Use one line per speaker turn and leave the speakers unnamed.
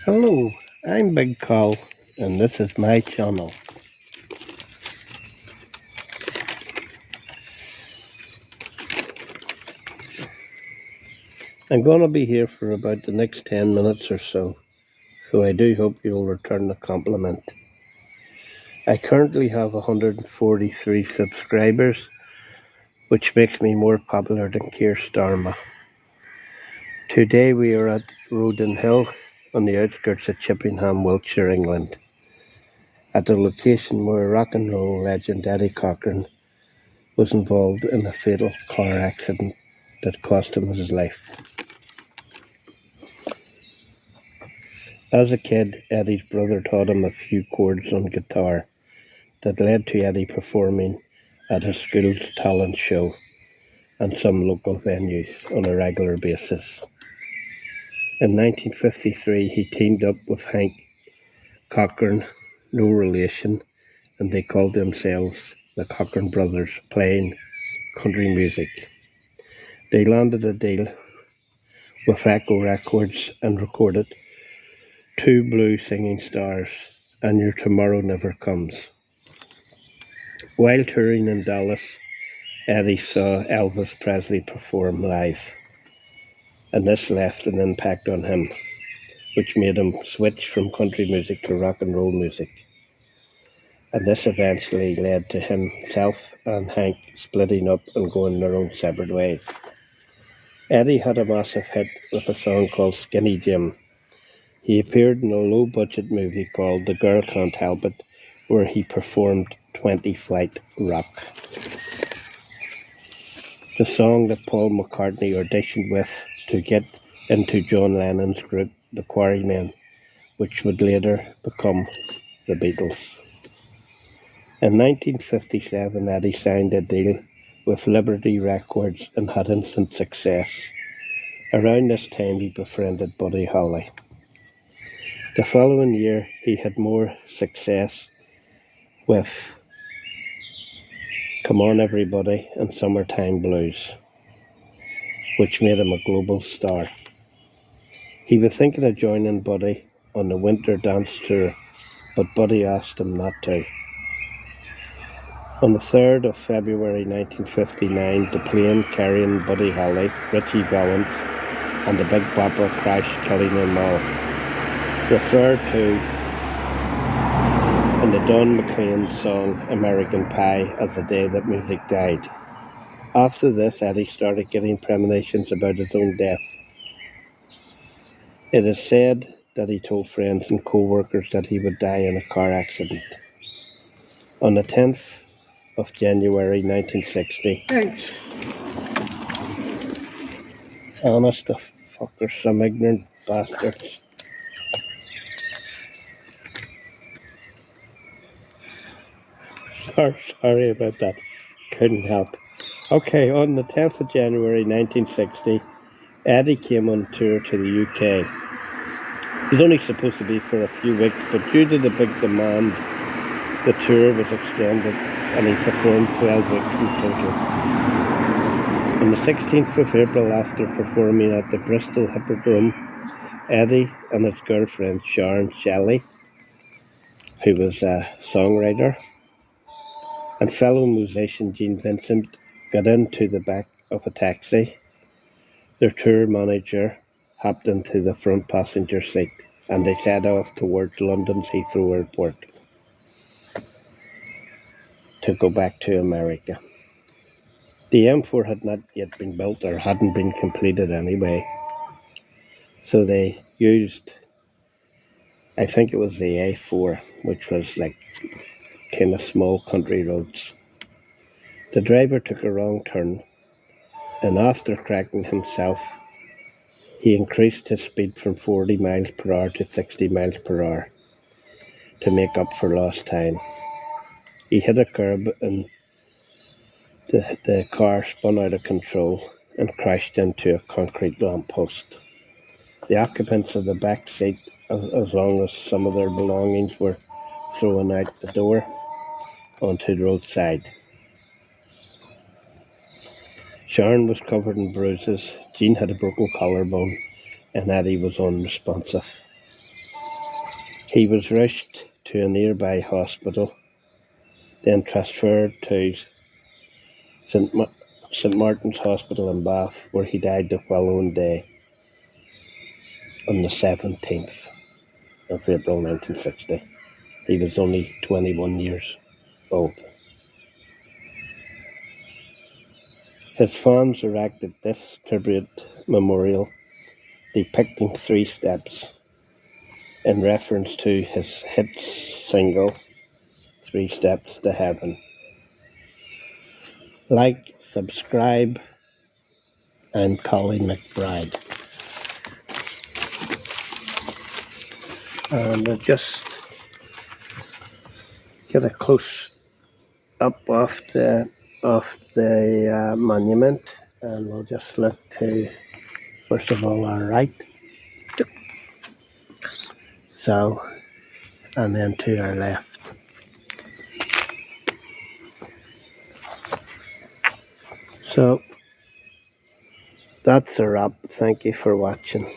Hello, I'm Big Carl, and this is my channel. I'm going to be here for about the next 10 minutes or so I do hope you'll return the compliment. I currently have 143 subscribers, which makes me more popular than Keir Starmer. Today we are at Roden Hill on the outskirts of Chippenham, Wiltshire, England, at the location where rock and roll legend Eddie Cochran was involved in a fatal car accident that cost him his life. As a kid, Eddie's brother taught him a few chords on guitar that led to Eddie performing at his school's talent show and some local venues on a regular basis. In 1953, he teamed up with Hank Cochran, no relation, and they called themselves the Cochran Brothers, playing country music. They landed a deal with Echo Records and recorded Two Blue Singing Stars and Your Tomorrow Never Comes. While touring in Dallas, Eddie saw Elvis Presley perform live, and this left an impact on him, which made him switch from country music to rock and roll music. And this eventually led to himself and Hank splitting up and going their own separate ways. Eddie had a massive hit with a song called Skinny Jim. He appeared in a low-budget movie called The Girl Can't Help It, where he performed 20 Flight Rock, the song that Paul McCartney auditioned with to get into John Lennon's group, the Quarrymen, which would later become the Beatles. In 1957, Eddie signed a deal with Liberty Records and had instant success. Around this time, he befriended Buddy Holly. The following year, he had more success with Come On Everybody and Summertime Blues, which made him a global star. He was thinking of joining Buddy on the Winter Dance Tour, but Buddy asked him not to. On the 3rd of February 1959, the plane carrying Buddy Holly, Ritchie Valens, and the Big Bopper crashed, killing them all. Referred to in the Don McLean song American Pie as the day that music died. After this, Eddie started getting premonitions about his own death. It is said that he told friends and co-workers that he would die in a car accident. On the 10th of January 1960,
Thanks.
honest to fuckers, some ignorant bastards. Sorry about that. Couldn't help. Okay, on the 10th of January 1960, Eddie came on tour to the UK. He was only supposed to be for a few weeks, but due to the big demand, the tour was extended and he performed 12 weeks in total. On the 16th of April, after performing at the Bristol Hippodrome, Eddie and his girlfriend Sharon Shelley, who was a songwriter, and fellow musician Gene Vincent got into the back of a taxi. Their tour manager hopped into the front passenger seat and they set off towards London's Heathrow Airport to go back to America. The M4 had not yet been built, or hadn't been completed anyway, so they used, I think it was the A4, which was like kind of small country roads. The driver took a wrong turn, and after cracking himself, he increased his speed from 40 miles per hour to 60 miles per hour to make up for lost time. He hit a curb and the car spun out of control and crashed into a concrete lamppost. The occupants of the back seat, as long as some of their belongings, were thrown out the door onto the roadside. Sharon was covered in bruises. Jean had a broken collarbone. and Eddie was unresponsive. He was rushed to a nearby hospital, then transferred to St. Martin's Hospital in Bath, where he died the following day on the 17th of April 1960. He was only 21 years old. His fans erected this tribute memorial depicting 3 steps in reference to his hit single, 3 Steps to Heaven. Like, subscribe. I'm Colin McBride. And we'll just get a close up of the monument, and we'll just look to, first of all, our right. So, and then to our left. So, that's a wrap. Thank you for watching.